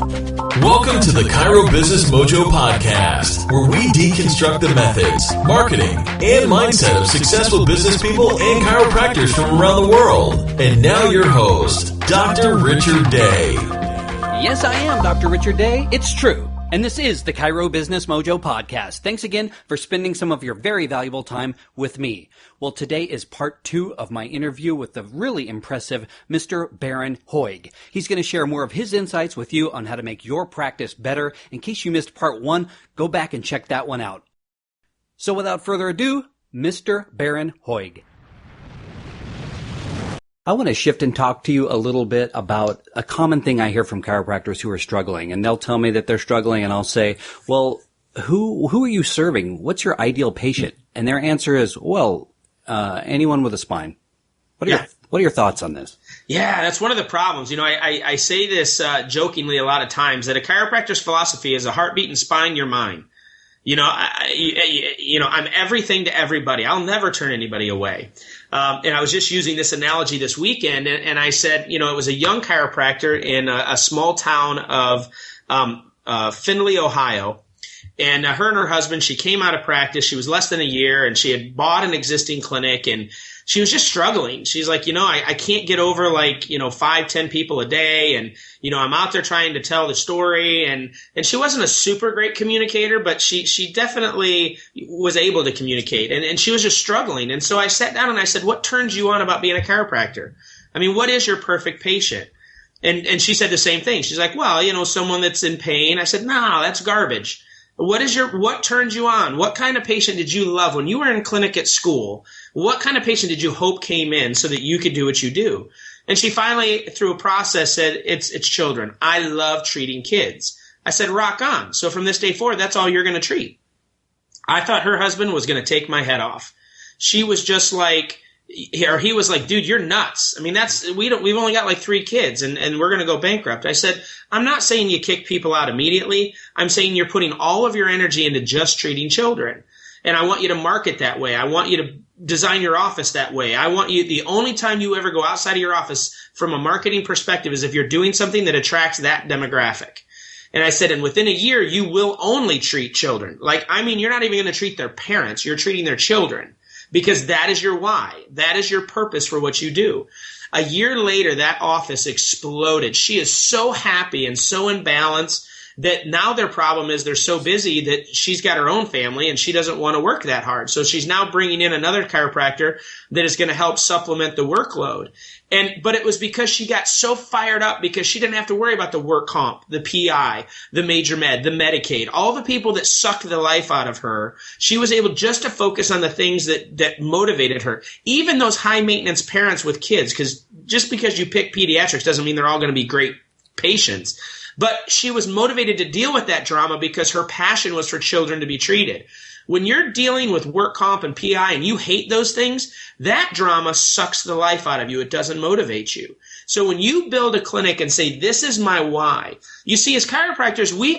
Welcome to the Chiro Business Mojo Podcast, where we deconstruct the methods, marketing, and mindset of successful business people and chiropractors from around the world. And now your host, Dr. Richard Day. Yes, I am Dr. Richard Day. It's true. And this is the Chiro Business Mojo Podcast. Thanks again for spending some of your very valuable time with me. Well, today is part 2 of my interview with the really impressive Mr. Bharon Hoag. He's going to share more of his insights with you on how to make your practice better. In case you missed part 1, go back and check that one out. So without further ado, Mr. Bharon Hoag. I want to shift and talk to you a little bit about a common thing I hear from chiropractors who are struggling. And they'll tell me that they're struggling, and I'll say, well, who are you serving? What's your ideal patient? And their answer is, well, anyone with a spine. What are your thoughts on this? Yeah, that's one of the problems. You know, I say this jokingly a lot of times, that a chiropractor's philosophy is a heartbeat and spine, your mind. You know, I'm everything to everybody. I'll never turn anybody away. And I was just using this analogy this weekend, and I said, you know, it was a young chiropractor in a small town of Findlay, Ohio. And her and her husband, she came out of practice. She was less than a year, and she had bought an existing clinic, and she was just struggling. She's like, you know, I can't get over 5-10 people a day. And, you know, I'm out there trying to tell the story. And she wasn't a super great communicator, but she definitely was able to communicate. And she was just struggling. And so I sat down and I said, what turns you on about being a chiropractor? I mean, what is your perfect patient? And she said the same thing. She's like, well, you know, someone that's in pain. I said, no, that's garbage. What turns you on? What kind of patient did you love when you were in clinic at school? What kind of patient did you hope came in so that you could do what you do? And she finally, through a process, said, it's children. I love treating kids. I said, rock on. So from this day forward, that's all you're going to treat. I thought her husband was going to take my head off. She was just like, or he was like, dude, you're nuts. I mean, we've only got 3 kids and we're going to go bankrupt. I said, I'm not saying you kick people out immediately. I'm saying you're putting all of your energy into just treating children. And I want you to market that way. I want you to design your office that way. I want you, the only time you ever go outside of your office from a marketing perspective is if you're doing something that attracts that demographic. And I said, and within a year, you will only treat children. You're not even going to treat their parents. You're treating their children. Because that is your why. That is your purpose for what you do. A year later, that office exploded. She is so happy and so in balance that now their problem is they're so busy that she's got her own family and she doesn't want to work that hard. So she's now bringing in another chiropractor that is going to help supplement the workload. But it was because she got so fired up because she didn't have to worry about the work comp, the PI, the major med, the Medicaid, all the people that sucked the life out of her. She was able just to focus on the things that motivated her. Even those high maintenance parents with kids, because just because you pick pediatrics doesn't mean they're all going to be great patients. But she was motivated to deal with that drama because her passion was for children to be treated. When you're dealing with work comp and PI and you hate those things, that drama sucks the life out of you. It doesn't motivate you. So when you build a clinic and say, this is my why, you see, as chiropractors, we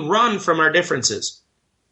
run from our differences.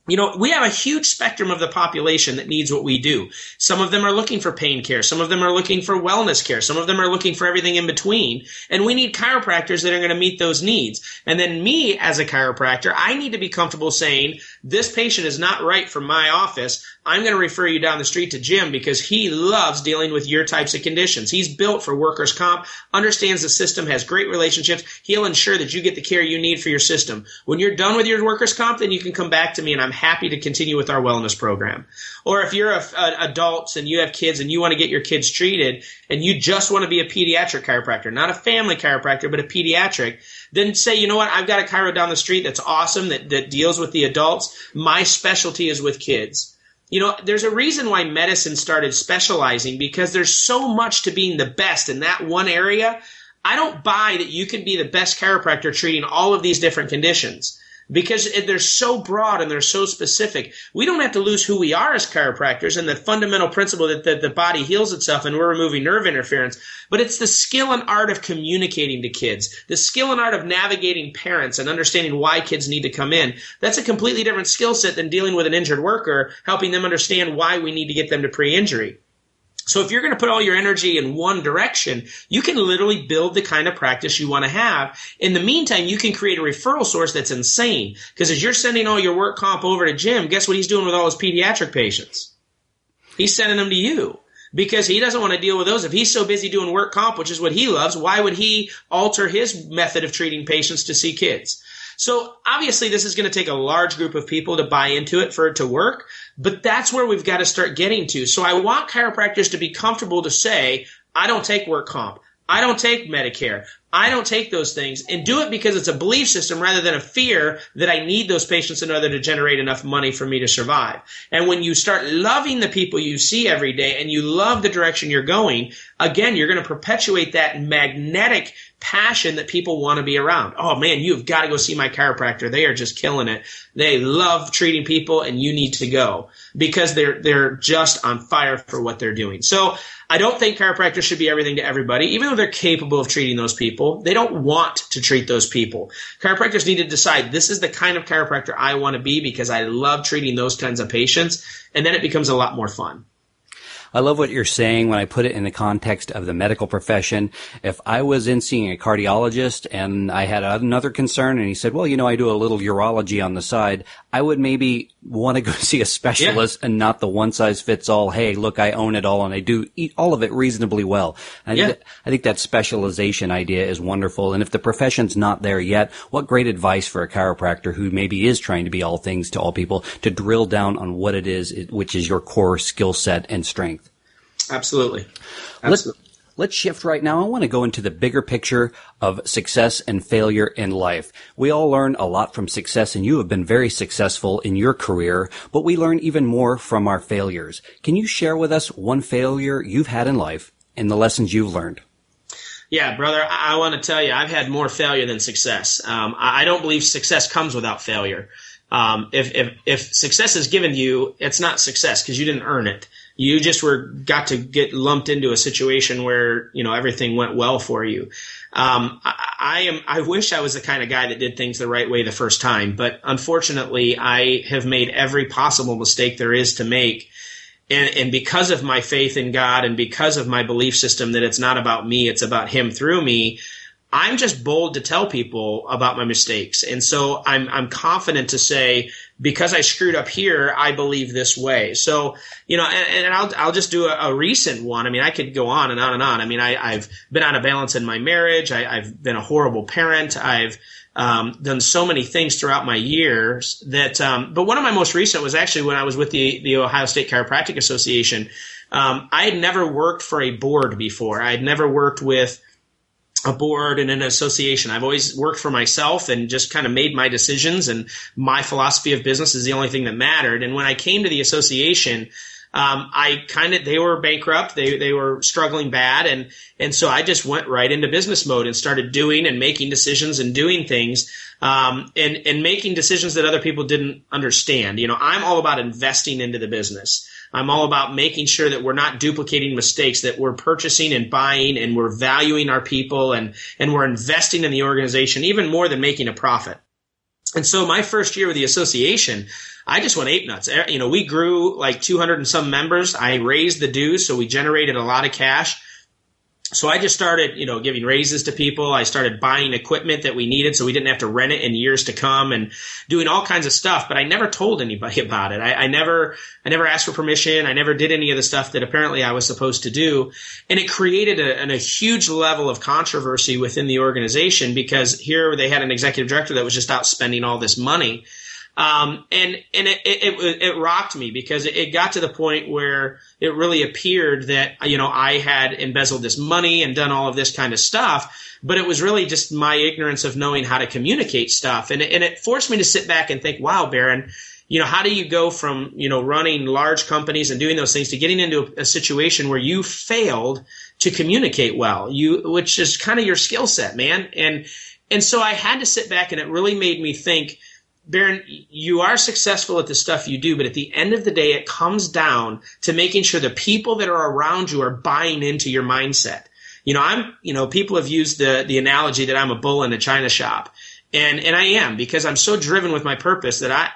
You know, we have a huge spectrum of the population that needs what we do. Some of them are looking for pain care. Some of them are looking for wellness care. Some of them are looking for everything in between. And we need chiropractors that are going to meet those needs. And then me, as a chiropractor, I need to be comfortable saying, this patient is not right for my office. I'm going to refer you down the street to Jim because he loves dealing with your types of conditions. He's built for workers' comp, understands the system, has great relationships. He'll ensure that you get the care you need for your system. When you're done with your workers' comp, then you can come back to me and I'm happy to continue with our wellness program. Or if you're adults and you have kids and you want to get your kids treated and you just want to be a pediatric chiropractor, not a family chiropractor, but a pediatric, then say, you know what, I've got a chiro down the street that's awesome that deals with the adults. My specialty is with kids. You know, there's a reason why medicine started specializing because there's so much to being the best in that one area. I don't buy that you can be the best chiropractor treating all of these different conditions. because they're so broad and they're so specific. We don't have to lose who we are as chiropractors and the fundamental principle that the body heals itself and we're removing nerve interference, but it's the skill and art of communicating to kids, the skill and art of navigating parents and understanding why kids need to come in. That's a completely different skill set than dealing with an injured worker, helping them understand why we need to get them to pre-injury. So if you're going to put all your energy in one direction, you can literally build the kind of practice you want to have. In the meantime, you can create a referral source that's insane. Because as you're sending all your work comp over to Jim, guess what he's doing with all his pediatric patients? He's sending them to you. Because he doesn't want to deal with those. If he's so busy doing work comp, which is what he loves, why would he alter his method of treating patients to see kids? So obviously this is going to take a large group of people to buy into it for it to work, but that's where we've got to start getting to. So I want chiropractors to be comfortable to say, I don't take work comp. I don't take Medicare. I don't take those things, and do it because it's a belief system rather than a fear that I need those patients in order to generate enough money for me to survive. And when you start loving the people you see every day and you love the direction you're going, again, you're going to perpetuate that magnetic passion that people want to be around. Oh man, you've got to go see my chiropractor. They are just killing it. They love treating people, and you need to go because they're just on fire for what they're doing. So I don't think chiropractors should be everything to everybody, even though they're capable of treating those people. They don't want to treat those people. Chiropractors need to decide, this is the kind of chiropractor I want to be because I love treating those kinds of patients, and then it becomes a lot more fun. I love what you're saying when I put it in the context of the medical profession. If I was in seeing a cardiologist and I had another concern and he said, well, I do a little urology on the side, I would maybe want to go see a specialist and not the one-size-fits-all, hey, look, I own it all and I do eat all of it reasonably well. I think that specialization idea is wonderful. And if the profession's not there yet, what great advice for a chiropractor who maybe is trying to be all things to all people to drill down on what it is, which is your core skill set and strength. Absolutely. Let's shift right now. I want to go into the bigger picture of success and failure in life. We all learn a lot from success, and you have been very successful in your career, but we learn even more from our failures. Can you share with us one failure you've had in life and the lessons you've learned? Yeah, brother, I want to tell you, I've had more failure than success. I don't believe success comes without failure. If success is given to you, it's not success because you didn't earn it. You just got to get lumped into a situation where, everything went well for you. I wish I was the kind of guy that did things the right way the first time, but unfortunately I have made every possible mistake there is to make. And because of my faith in God and because of my belief system that it's not about me, it's about Him through me, I'm just bold to tell people about my mistakes. And so I'm confident to say, because I screwed up here, I believe this way. So, and I'll just do a recent one. I mean, I could go on and on and on. I mean, I've been out of balance in my marriage. I've been a horrible parent. I've done so many things throughout my years that, but one of my most recent was actually when I was with the Ohio State Chiropractic Association. I had never worked for a board before. I had never worked with a board and an association. I've always worked for myself and just kind of made my decisions, and my philosophy of business is the only thing that mattered. And when I came to the association, they were bankrupt. They were struggling bad. And so I just went right into business mode and started doing and making decisions and doing things, and making decisions that other people didn't understand. I'm all about investing into the business. I'm all about making sure that we're not duplicating mistakes, that we're purchasing and buying and we're valuing our people and we're investing in the organization even more than making a profit. And so my first year with the association, I just went ape nuts. We grew like 200 and some members. I raised the dues, so we generated a lot of cash. So I just started, giving raises to people. I started buying equipment that we needed so we didn't have to rent it in years to come, and doing all kinds of stuff. But I never told anybody about it. I never asked for permission. I never did any of the stuff that apparently I was supposed to do. And it created a huge level of controversy within the organization because here they had an executive director that was just out spending all this money. And it rocked me because it got to the point where it really appeared that, I had embezzled this money and done all of this kind of stuff, but it was really just my ignorance of knowing how to communicate stuff. And it forced me to sit back and think, wow, Bharon, how do you go from, running large companies and doing those things to getting into a situation where you failed to communicate well, which is kind of your skill set, man. And so I had to sit back, and it really made me think, Bharon, you are successful at the stuff you do, but at the end of the day, it comes down to making sure the people that are around you are buying into your mindset. People have used the analogy that I'm a bull in a china shop, and I am, because I'm so driven with my purpose that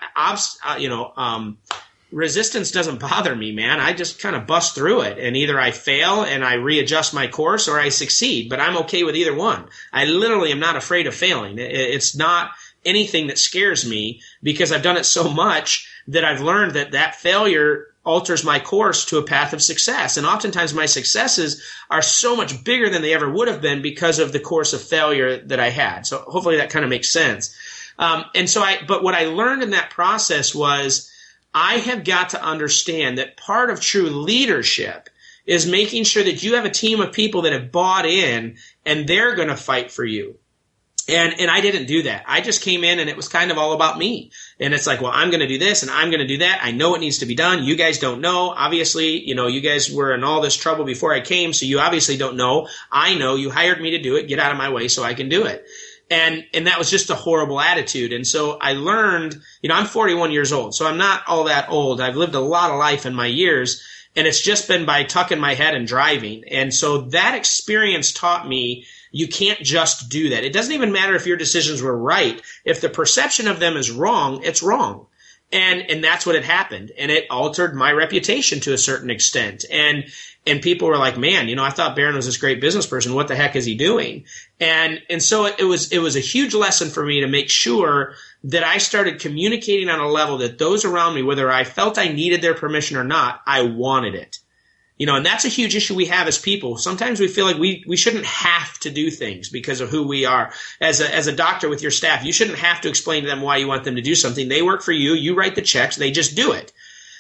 resistance doesn't bother me, man. I just kind of bust through it, and either I fail and I readjust my course, or I succeed, but I'm okay with either one. I literally am not afraid of failing. It's not anything that scares me, because I've done it so much that I've learned that failure alters my course to a path of success. And oftentimes my successes are so much bigger than they ever would have been because of the course of failure that I had. So hopefully that kind of makes sense. But what I learned in that process was I have got to understand that part of true leadership is making sure that you have a team of people that have bought in and they're going to fight for you. And I didn't do that. I just came in and it was kind of all about me. And it's like, well, I'm going to do this and I'm going to do that. I know it needs to be done. You guys don't know. Obviously, you guys were in all this trouble before I came, so you obviously don't know. I know. You hired me to do it. Get out of my way so I can do it. And that was just a horrible attitude. And so I learned, I'm 41 years old, so I'm not all that old. I've lived a lot of life in my years, and it's just been by tucking my head and driving. And so that experience taught me you can't just do that. It doesn't even matter if your decisions were right. If the perception of them is wrong, it's wrong. And that's what had happened. And it altered my reputation to a certain extent. And people were like, man, I thought Bharon was this great business person. What the heck is he doing? And so it was a huge lesson for me to make sure that I started communicating on a level that those around me, whether I felt I needed their permission or not, I wanted it. And that's a huge issue we have as people. Sometimes we feel like we shouldn't have to do things because of who we are. As a doctor with your staff, you shouldn't have to explain to them why you want them to do something. They work for you. You write the checks. They just do it.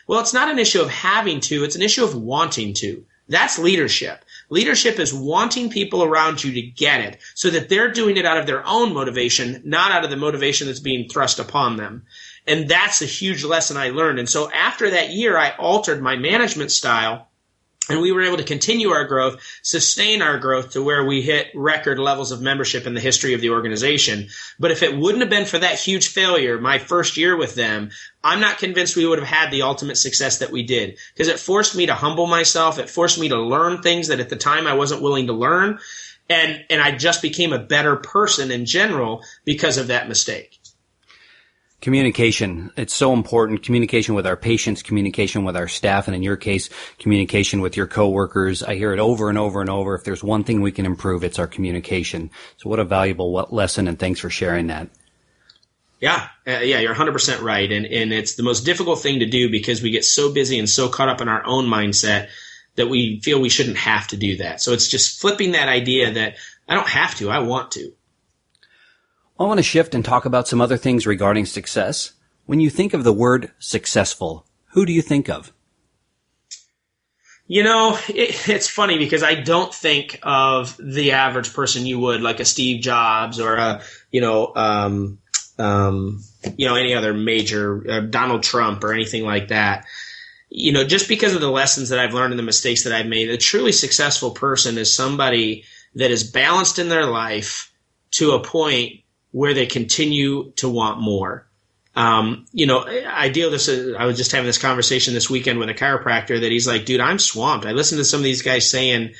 Well, it's not an issue of having to. It's an issue of wanting to. That's leadership. Leadership is wanting people around you to get it so that they're doing it out of their own motivation, not out of the motivation that's being thrust upon them. And that's a huge lesson I learned. And so after that year, I altered my management style. And we were able to continue our growth, sustain our growth to where we hit record levels of membership in the history of the organization. But if it wouldn't have been for that huge failure, my first year with them, I'm not convinced we would have had the ultimate success that we did, because it forced me to humble myself. It forced me to learn things that at the time I wasn't willing to learn. And I just became a better person in general because of that mistake. Communication. It's so important. Communication with our patients, communication with our staff, and in your case, communication with your coworkers. I hear it over and over and over. If there's one thing we can improve, it's our communication. So what a valuable lesson, and thanks for sharing that. Yeah, you're 100% right. And it's the most difficult thing to do because we get so busy and so caught up in our own mindset that we feel we shouldn't have to do that. So it's just flipping that idea that I don't have to, I want to. I want to shift and talk about some other things regarding success. When you think of the word successful, who do you think of? It's funny because I don't think of the average person you would, like a Steve Jobs or any other major, Donald Trump or anything like that. Just because of the lessons that I've learned and the mistakes that I've made, a truly successful person is somebody that is balanced in their life to a point where they continue to want more. I was just having this conversation this weekend with a chiropractor that he's like, dude, I'm swamped. I listen to some of these guys saying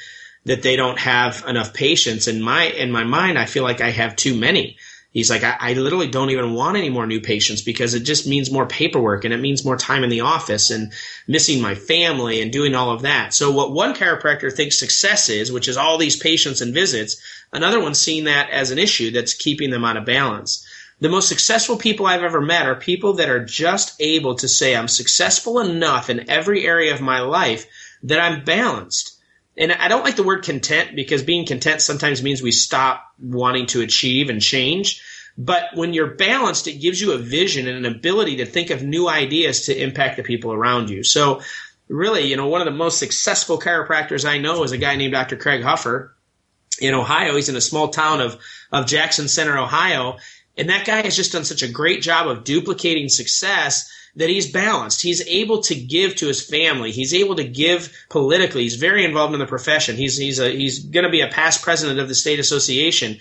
that they don't have enough patients. In my mind, I feel like I have too many. He's like, I literally don't even want any more new patients because it just means more paperwork and it means more time in the office and missing my family and doing all of that. So what one chiropractor thinks success is, which is all these patients and visits, another one's seeing that as an issue that's keeping them out of balance. The most successful people I've ever met are people that are just able to say, I'm successful enough in every area of my life that I'm balanced. And I don't like the word content because being content sometimes means we stop wanting to achieve and change. But when you're balanced, it gives you a vision and an ability to think of new ideas to impact the people around you. So really, one of the most successful chiropractors I know is a guy named Dr. Craig Huffer in Ohio. He's in a small town of Jackson Center, Ohio. And that guy has just done such a great job of duplicating success that he's balanced. He's able to give to his family. He's able to give politically. He's very involved in the profession. He's going to be a past president of the state association.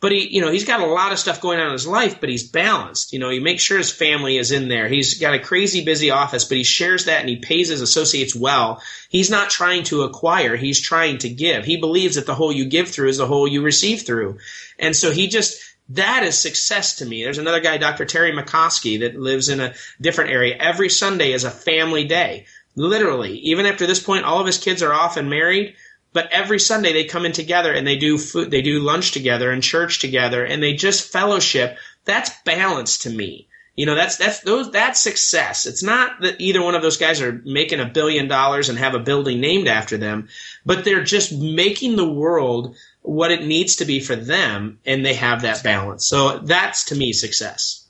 But he's got a lot of stuff going on in his life, but he's balanced. He makes sure his family is in there. He's got a crazy busy office, but he shares that and he pays his associates well. He's not trying to acquire. He's trying to give. He believes that the hole you give through is the hole you receive through. And so he just That is success to me. There's another guy, Dr. Terry McCoskey, that lives in a different area. Every Sunday is a family day. Literally. Even after this point, all of his kids are off and married. But every Sunday they come in together and they do food, they do lunch together and church together, and they just fellowship. That's balance to me. That's success. It's not that either one of those guys are making $1 billion and have a building named after them, but they're just making the world what it needs to be for them, and they have that balance. So that's, to me, success.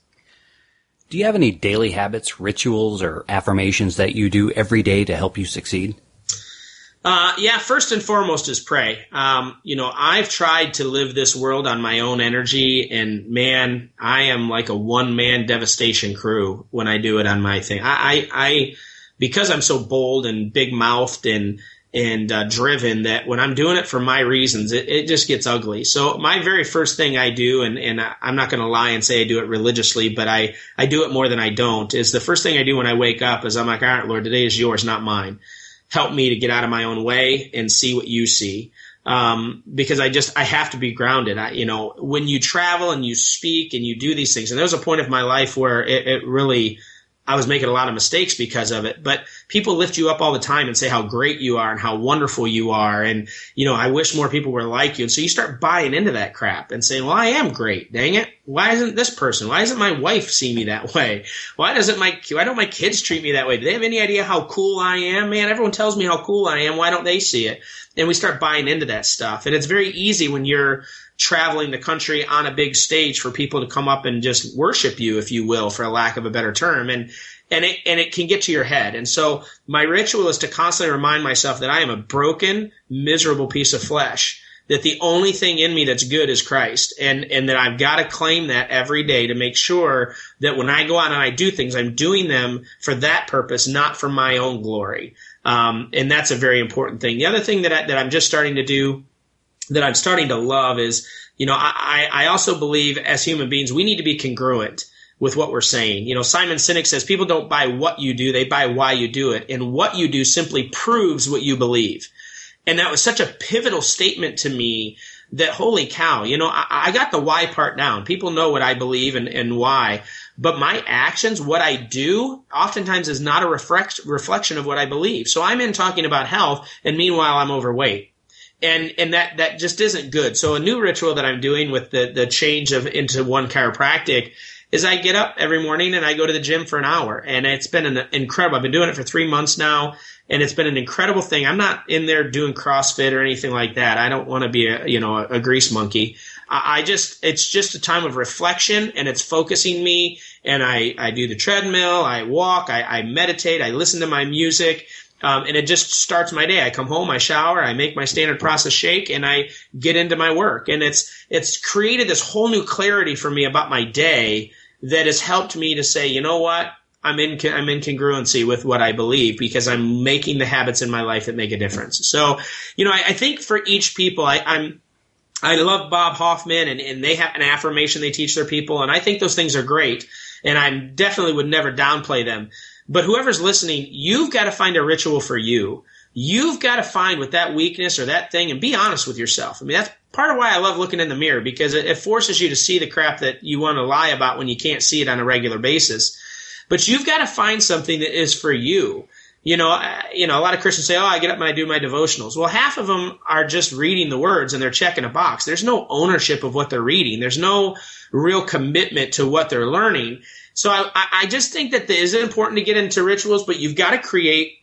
Do you have any daily habits, rituals, or affirmations that you do every day to help you succeed? Yeah, first and foremost is pray. I've tried to live this world on my own energy, and man, I am like a one-man devastation crew when I do it on my thing. I because I'm so bold and big-mouthed and driven, that when I'm doing it for my reasons, it just gets ugly. So my very first thing I do, and I'm not going to lie and say I do it religiously, but I do it more than I don't, is the first thing I do when I wake up is I'm like, all right, Lord, today is yours, not mine. Help me to get out of my own way and see what you see. Because I have to be grounded. When you travel and you speak and you do these things, and there was a point of my life where it really, I was making a lot of mistakes because of it, but people lift you up all the time and say how great you are and how wonderful you are. And, I wish more people were like you. And so you start buying into that crap and saying, well, I am great. Dang it. Why isn't this person? Why doesn't my wife see me that way? Why don't my kids treat me that way? Do they have any idea how cool I am? Man, everyone tells me how cool I am. Why don't they see it? And we start buying into that stuff. And it's very easy when you're traveling the country on a big stage for people to come up and just worship you, if you will, for a lack of a better term. And it can get to your head. And so my ritual is to constantly remind myself that I am a broken, miserable piece of flesh, that the only thing in me that's good is Christ, and that I've got to claim that every day to make sure that when I go out and I do things, I'm doing them for that purpose, not for my own glory. And that's a very important thing. The other thing that I'm just starting to do, that I'm starting to love, is, I also believe as human beings, we need to be congruent with what we're saying. Simon Sinek says people don't buy what you do, they buy why you do it. And what you do simply proves what you believe. And that was such a pivotal statement to me that, holy cow, I got the why part down. People know what I believe and why. But my actions, what I do, oftentimes is not a reflection of what I believe. So I'm in talking about health, and meanwhile I'm overweight. And that just isn't good. So a new ritual that I'm doing with the change into one chiropractic is I get up every morning and I go to the gym for an hour. And it's been incredible. I've been doing it for 3 months now, and it's been an incredible thing. I'm not in there doing CrossFit or anything like that. I don't want to be a grease monkey. It's just a time of reflection, and it's focusing me. And I do the treadmill, I walk, I meditate, I listen to my music. And it just starts my day. I come home, I shower, I make my standard process shake, and I get into my work. And it's created this whole new clarity for me about my day that has helped me to say, you know what? I'm in congruency with what I believe, because I'm making the habits in my life that make a difference. So, I think for each people, I love Bob Hoffman, and they have an affirmation they teach their people, and I think those things are great, and I definitely would never downplay them. But whoever's listening, you've got to find a ritual for you. You've got to find what that weakness or that thing, and be honest with yourself. I mean, that's part of why I love looking in the mirror, because it forces you to see the crap that you want to lie about when you can't see it on a regular basis. But you've got to find something that is for you. A lot of Christians say, oh, I get up and I do my devotionals. Well, half of them are just reading the words and they're checking a box. There's no ownership of what they're reading. There's no real commitment to what they're learning. So I just think that it is important to get into rituals, but you've got to create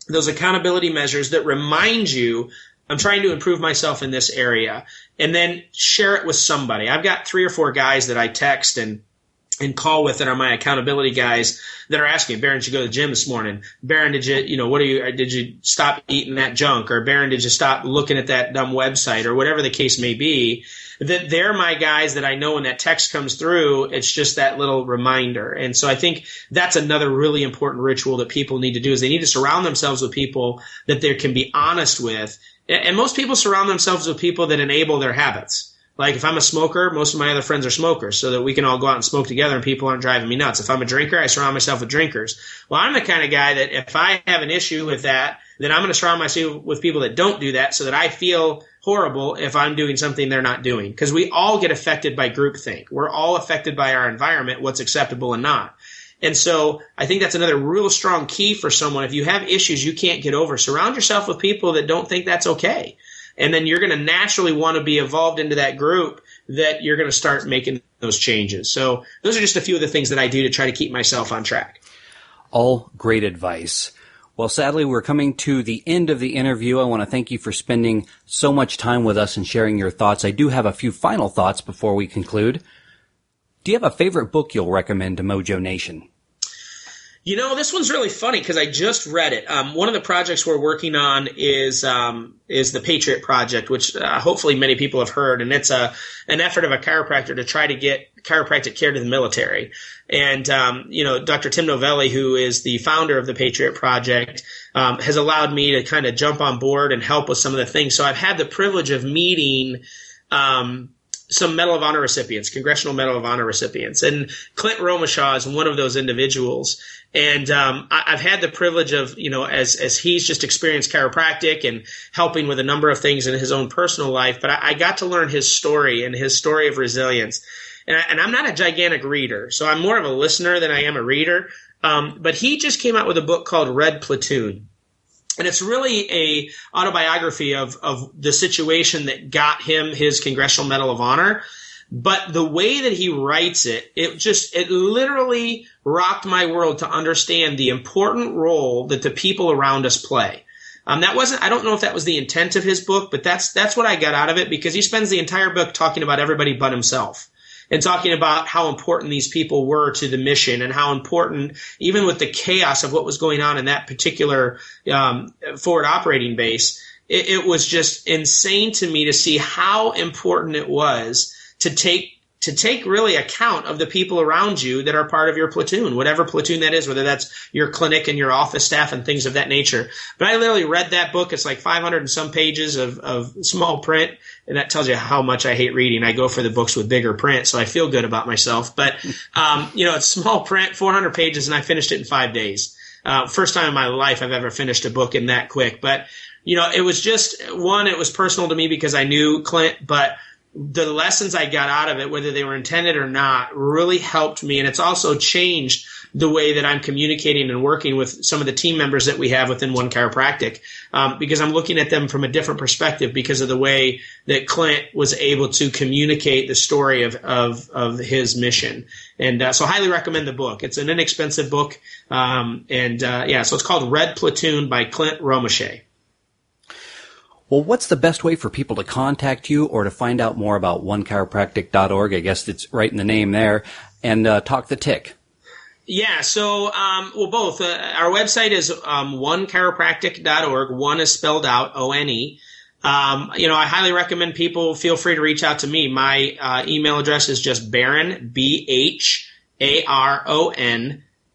those accountability measures that remind you, I'm trying to improve myself in this area, and then share it with somebody. I've got 3 or 4 guys that I text and call with that are my accountability guys that are asking, Baron, did you go to the gym this morning? Baron, did you stop eating that junk? Or Baron, did you stop looking at that dumb website? Or whatever the case may be. That they're my guys that I know when that text comes through, it's just that little reminder. And so I think that's another really important ritual that people need to do, is they need to surround themselves with people that they can be honest with. And most people surround themselves with people that enable their habits. Like if I'm a smoker, most of my other friends are smokers, so that we can all go out and smoke together and people aren't driving me nuts. If I'm a drinker, I surround myself with drinkers. Well, I'm the kind of guy that if I have an issue with that, then I'm going to surround myself with people that don't do that so that I feel horrible if I'm doing something they're not doing. Because we all get affected by groupthink. We're all affected by our environment, what's acceptable and not. And so I think that's another real strong key for someone. If you have issues you can't get over, surround yourself with people that don't think that's okay. And then you're going to naturally want to be evolved into that group that you're going to start making those changes. So those are just a few of the things that I do to try to keep myself on track. All great advice. Well, sadly, we're coming to the end of the interview. I want to thank you for spending so much time with us and sharing your thoughts. I do have a few final thoughts before we conclude. Do you have a favorite book you'll recommend to Mojo Nation? You know, this one's really funny because I just read it. One of the projects we're working on is the Patriot Project, which hopefully many people have heard, and it's an effort of a chiropractor to try to get chiropractic care to the military. And Dr. Tim Novelli, who is the founder of the Patriot Project, has allowed me to kind of jump on board and help with some of the things. So I've had the privilege of meeting some Medal of Honor recipients, Congressional Medal of Honor recipients. And Clint Romashaw is one of those individuals. And I've had the privilege of, as he's just experienced chiropractic and helping with a number of things in his own personal life, but I got to learn his story and his story of resilience. And I'm not a gigantic reader, so I'm more of a listener than I am a reader. But he just came out with a book called Red Platoon. And it's really a autobiography of the situation that got him his Congressional Medal of Honor. But the way that he writes it, it literally rocked my world to understand the important role that the people around us play. I don't know if that was the intent of his book, but that's what I got out of it, because he spends the entire book talking about everybody but himself. And talking about how important these people were to the mission, and how important, even with the chaos of what was going on in that particular forward operating base, it was just insane to me to see how important it was to take really account of the people around you that are part of your platoon, whatever platoon that is, whether that's your clinic and your office staff and things of that nature. But I literally read that book. It's like 500 and some pages of small print, and that tells you how much I hate reading. I go for the books with bigger print, so I feel good about myself. But, it's small print, 400 pages, and I finished it in 5 days. First time in my life I've ever finished a book in that quick. But, it was just, one, it was personal to me because I knew Clint, but the lessons I got out of it, whether they were intended or not, really helped me. And it's also changed the way that I'm communicating and working with some of the team members that we have within One Chiropractic, because I'm looking at them from a different perspective because of the way that Clint was able to communicate the story of his mission. And so I highly recommend the book. It's an inexpensive book. So it's called Red Platoon by Clint Romashaw. Well, what's the best way for people to contact you or to find out more about onechiropractic.org? I guess it's right in the name there. And Talk the Tick. Yeah, so, both. Our website is onechiropractic.org. One is spelled out, O-N-E. I highly recommend people feel free to reach out to me. My email address is just Bharon, B-H-A-R-O-N,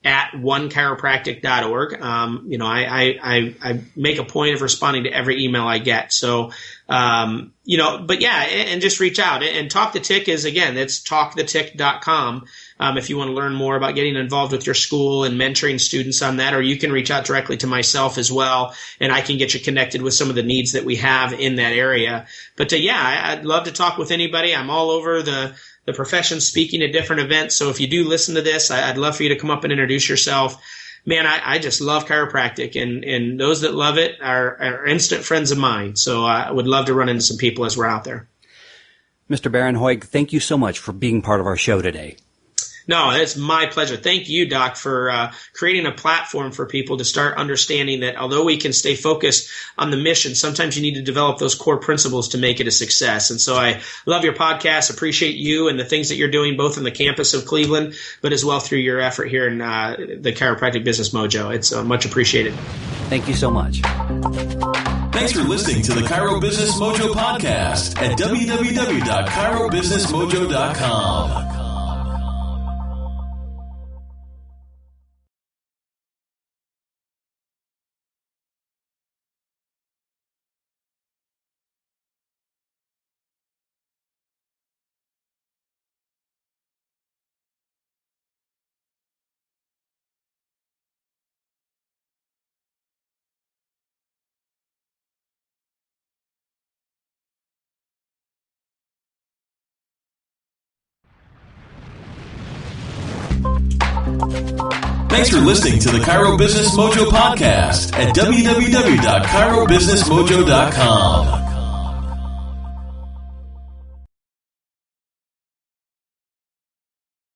at onechiropractic.org. I make a point of responding to every email I get. So, and just reach out. And Talk the Tick is, again, it's talkthetick.com. If you want to learn more about getting involved with your school and mentoring students on that, or you can reach out directly to myself as well, and I can get you connected with some of the needs that we have in that area. But I'd love to talk with anybody. I'm all over the profession, speaking at different events. So if you do listen to this, I'd love for you to come up and introduce yourself. Man, I just love chiropractic, and those that love it are instant friends of mine. So I would love to run into some people as we're out there. Mr. Bharon Hoag, thank you so much for being part of our show today. No, it's my pleasure. Thank you, Doc, for creating a platform for people to start understanding that although we can stay focused on the mission, sometimes you need to develop those core principles to make it a success. And so I love your podcast, appreciate you and the things that you're doing both in the campus of Cleveland, but as well through your effort here in the Chiropractic Business Mojo. It's much appreciated. Thank you so much. Thanks for listening to the Chiro Business Mojo podcast at www.chirobusinessmojo.com. Thanks for listening to the Chiro Business Mojo podcast at www.chirobusinessmojo.com.